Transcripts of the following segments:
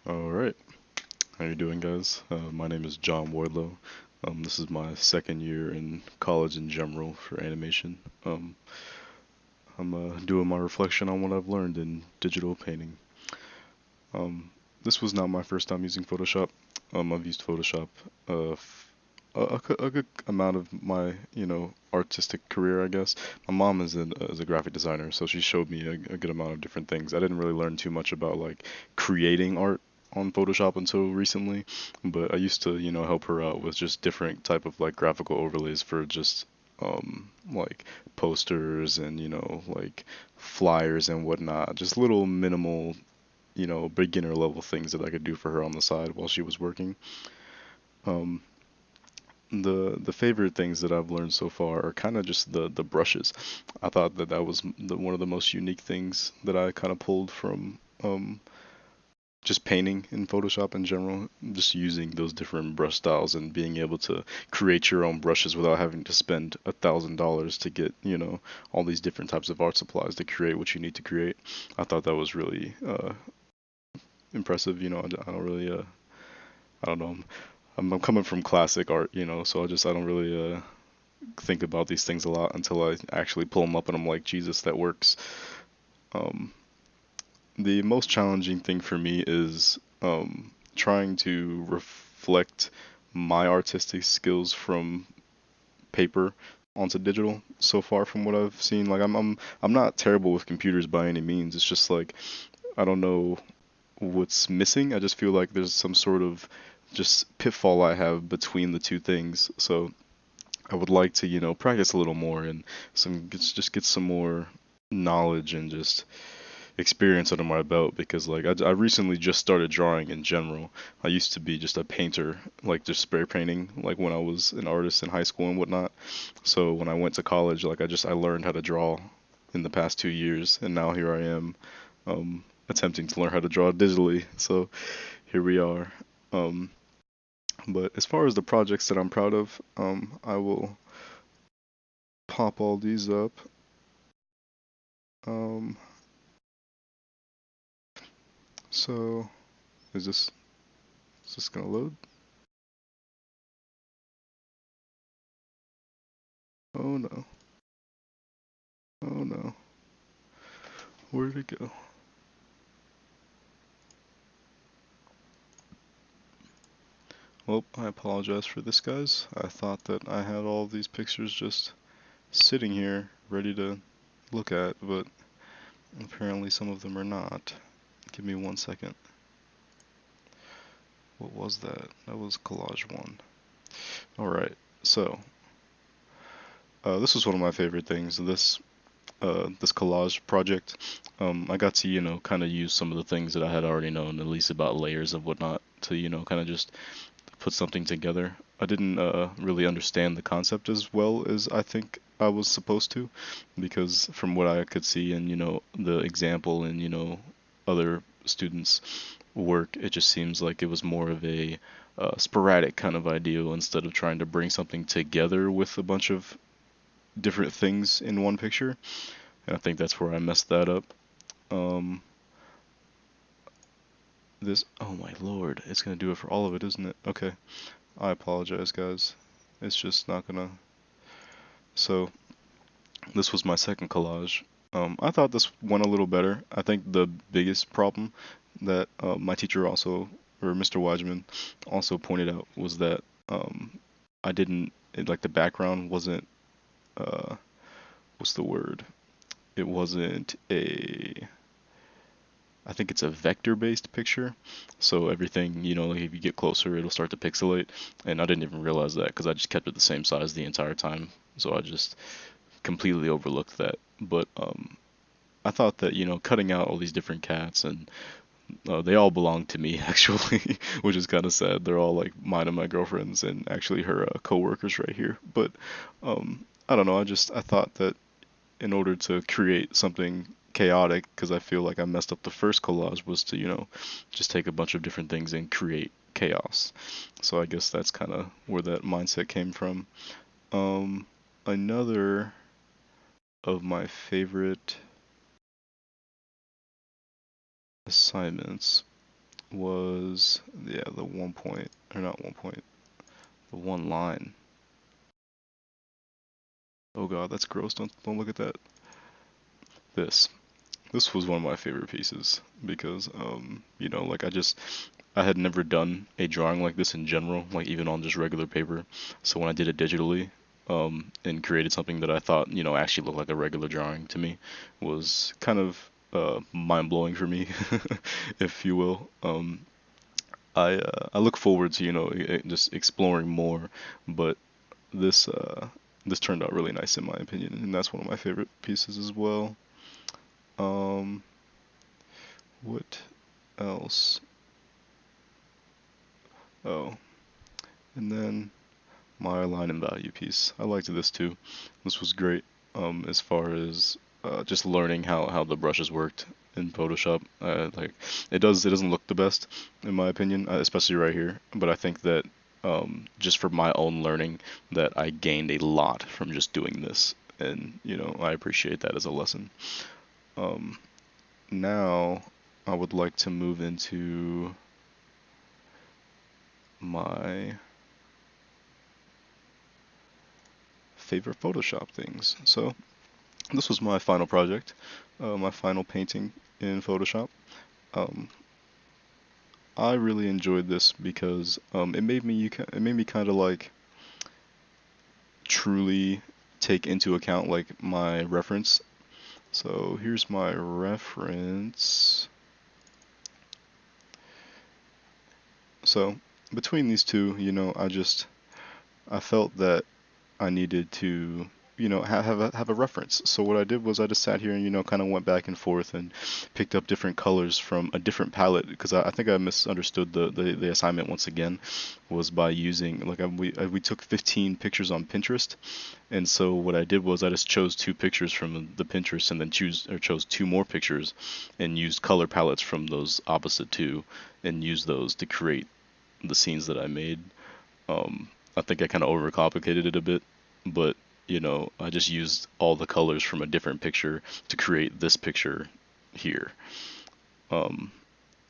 All right, how you doing, guys? My name is John Wardlow. This is my second year in college in general for animation. I'm doing my reflection on what I've learned in digital painting. Um, this was not my first time using Photoshop. I've used Photoshop a good amount of my, artistic career, I guess. My mom is a graphic designer, so she showed me a good amount of different things. I didn't really learn too much about like creating art on Photoshop until recently, but I used to, help her out with just different type of like graphical overlays for just like posters and like flyers and whatnot, just little minimal beginner level things that I could do for her on the side while she was working. Um, the favorite things that I've learned so far are kind of just the brushes. I thought that that was one of the most unique things that I kind of pulled from just painting in Photoshop in general, just using those different brush styles and being able to create your own brushes without having to spend $1,000 to get, all these different types of art supplies to create what you need to create. I thought that was really impressive. I don't really, I don't know. I'm coming from classic art, so I don't really think about these things a lot until I actually pull them up and I'm like, Jesus, that works. Um, the most challenging thing for me is trying to reflect my artistic skills from paper onto digital so far from what I've seen. Like I'm not terrible with computers by any means. It's just like I don't know what's missing. I just feel like there's some sort of just pitfall I have between the two things. So I would like to, practice a little more and just get some more knowledge and just experience under my belt because like I recently just started drawing in general. I used to be just a painter, like just spray painting, like when I was an artist in high school and whatnot. So when I went to college, like I learned how to draw in the past 2 years, and now here I am, attempting to learn how to draw digitally. So here we are. Um, but as far as the projects that I'm proud of, I will pop all these up. Um, so is this gonna load? Oh no. Oh no. Where'd it go? Well, I apologize for this, guys. I thought that I had all these pictures just sitting here ready to look at, but apparently some of them are not. Give me 1 second. What was that? That was collage one. Alright, so this was one of my favorite things. This collage project, I got to kind of use some of the things that I had already known, at least about layers of whatnot, to kind of just put something together. I didn't really understand the concept as well as I think I was supposed to, because from what I could see and the example and other students' work, it just seems like it was more of a sporadic kind of ideal instead of trying to bring something together with a bunch of different things in one picture. And I think that's where I messed that up. Um, oh my lord, it's gonna do it for all of it, isn't it? Okay, I apologize, guys. It's just not gonna. So this was my second collage. I thought this went a little better. I think the biggest problem that my teacher also, or Mr. Wiseman, also pointed out was that I didn't, like the background wasn't, uh, what's the word? It wasn't I think it's a vector-based picture. So everything, like if you get closer, it'll start to pixelate. And I didn't even realize that because I just kept it the same size the entire time. So I just completely overlooked that. But I thought that cutting out all these different cats and they all belong to me actually, which is kind of sad. They're all like mine and my girlfriend's and actually her co-workers right here. But I don't know. I thought that in order to create something chaotic, because I feel like I messed up the first collage, was to just take a bunch of different things and create chaos. So I guess that's kind of where that mindset came from. Um, Another of my favorite assignments. was, yeah, the 1 point, or not 1 point, the one line. Oh god, that's gross. Don't look at that. This. This was one of my favorite pieces because like I had never done a drawing like this in general, like even on just regular paper. So when I did it digitally, and created something that I thought, actually looked like a regular drawing to me, was kind of mind blowing for me, if you will. I look forward to, just exploring more, but this turned out really nice in my opinion, and that's one of my favorite pieces as well. Um, what else? Oh, and then my line and value piece. I liked this too. This was great. As far as just learning how the brushes worked in Photoshop. Like it doesn't look the best in my opinion, especially right here. But I think that just for my own learning, that I gained a lot from just doing this, and I appreciate that as a lesson. Um, Now I would like to move into my favorite Photoshop things. So this was my final project, my final painting in Photoshop. Um, I really enjoyed this because it made me kind of like truly take into account like my reference. So here's my reference. So between these two, I felt that I needed to, have a reference. So what I did was I just sat here and, kind of went back and forth and picked up different colors from a different palette because I think I misunderstood the assignment once again was by using like we took 15 pictures on Pinterest, and so what I did was I just chose two pictures from the Pinterest and then chose two more pictures and used color palettes from those opposite two and used those to create the scenes that I made. I think I kind of overcomplicated it a bit, but I just used all the colors from a different picture to create this picture here. Um,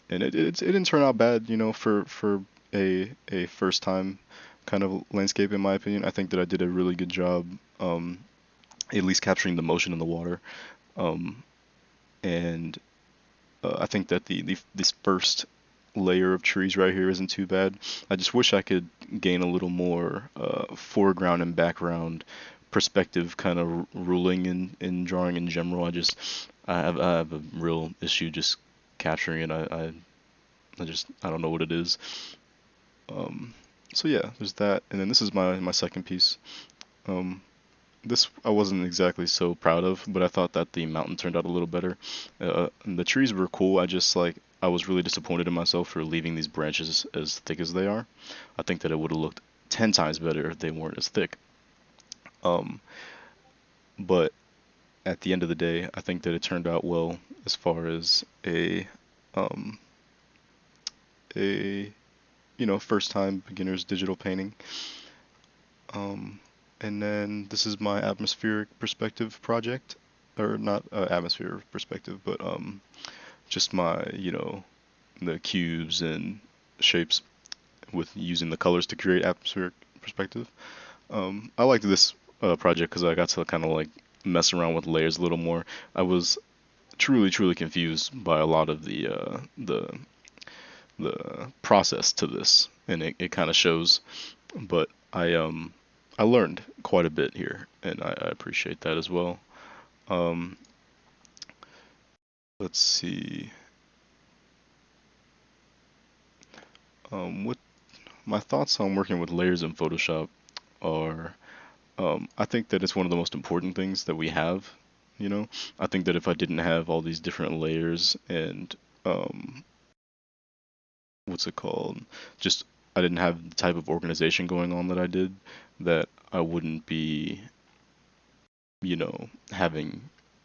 and it didn't turn out bad, for a first time kind of landscape in my opinion. I think that I did a really good job, at least capturing the motion in the water. Um, and I think that this first layer of trees right here isn't too bad. I just wish I could gain a little more foreground and background perspective kind of ruling in drawing in general. I have a real issue just capturing it. I don't know what it is. Um, so yeah, there's that, and then this is my second piece. Um, this I wasn't exactly so proud of, but I thought that the mountain turned out a little better. And the trees were cool. I was really disappointed in myself for leaving these branches as thick as they are. I think that it would have looked 10 times better if they weren't as thick. Um, but at the end of the day, I think that it turned out well as far as um, a first time beginner's digital painting. Um, and then this is my atmospheric perspective project, or not atmosphere perspective, but just my the cubes and shapes with using the colors to create atmospheric perspective. I liked this project because I got to kind of like mess around with layers a little more. I was truly confused by a lot of the process to this, and it kind of shows. But I learned quite a bit here, and I appreciate that as well. Um, let's see. What my thoughts on working with layers in Photoshop are, I think that it's one of the most important things that we have. You know, I think that if I didn't have all these different layers and um, what's it called, just I didn't have the type of organization going on that I did, that I wouldn't be, having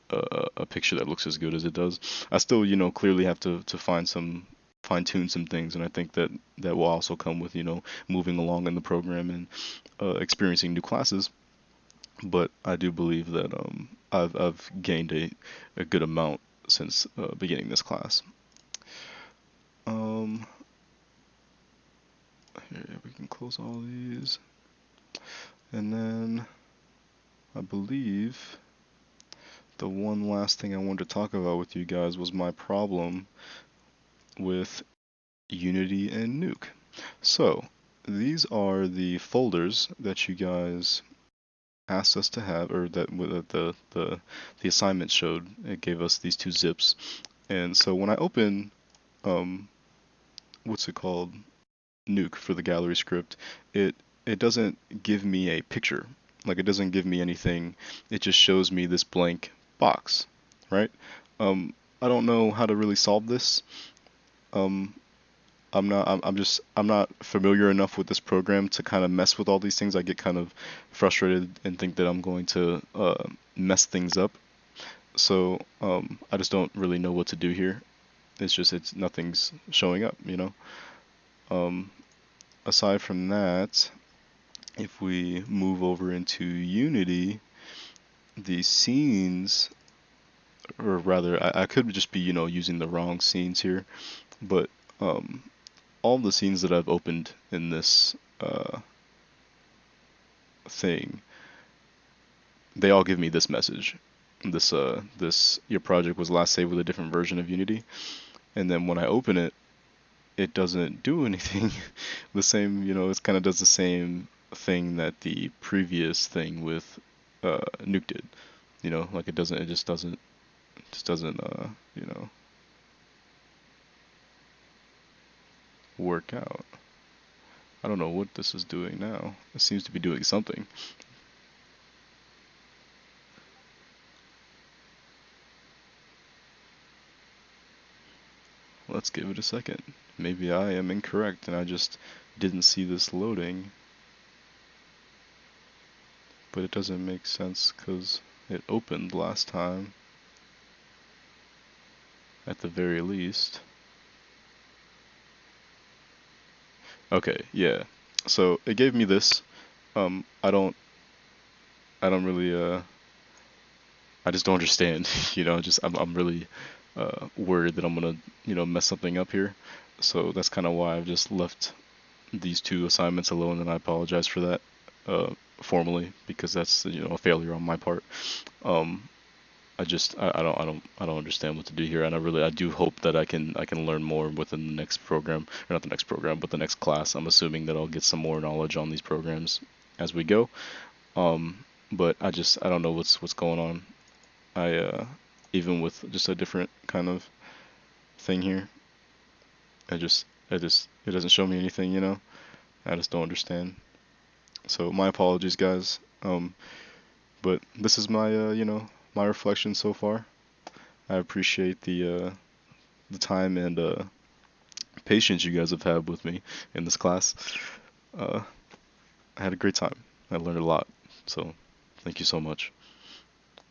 a picture that looks as good as it does. I still, clearly have to find some fine tune some things, and I think that that will also come with, moving along in the program and experiencing new classes. But I do believe that I've gained a good amount since beginning this class. close all these. And then I believe the one last thing I wanted to talk about with you guys was my problem with Unity and Nuke. So these are the folders that you guys asked us to have, or that the assignment showed. It gave us these two zips, and so when I open what's it called, Nuke for the gallery script, it doesn't give me a picture. Like, it doesn't give me anything. It just shows me this blank box, right? I don't know how to really solve this. Um, I'm not familiar enough with this program to kind of mess with all these things. I get kind of frustrated and think that I'm going to mess things up. So I just don't really know what to do here. It's nothing's showing up, you know. Um, Aside from that, if we move over into Unity, the scenes, or rather, I could just be, using the wrong scenes here, but um, all the scenes that I've opened in this thing, they all give me this message. This your project was last saved with a different version of Unity, and then when I open it, it doesn't do anything. The same, it kind of does the same thing that the previous thing with Nuke did. Like it just doesn't, work out. I don't know what this is doing now. It seems to be doing something. Let's give it a second. Maybe I am incorrect and I just didn't see this loading. But it doesn't make sense because it opened last time, at the very least. Okay, yeah. So it gave me this. I don't really I just don't understand. Just I'm really worried that I'm gonna mess something up here. So that's kind of why I've just left these two assignments alone, and I apologize for that formally, because that's a failure on my part. I don't understand what to do here, and I do hope that I can learn more within the next program, or not the next program, but the next class. I'm assuming that I'll get some more knowledge on these programs as we go. But I don't know what's going on. Even with just a different kind of thing here, it doesn't show me anything. I just don't understand. So my apologies, guys. But this is my my reflection so far. I appreciate the time and patience you guys have had with me in this class. Uh, I had a great time. I learned a lot. So thank you so much.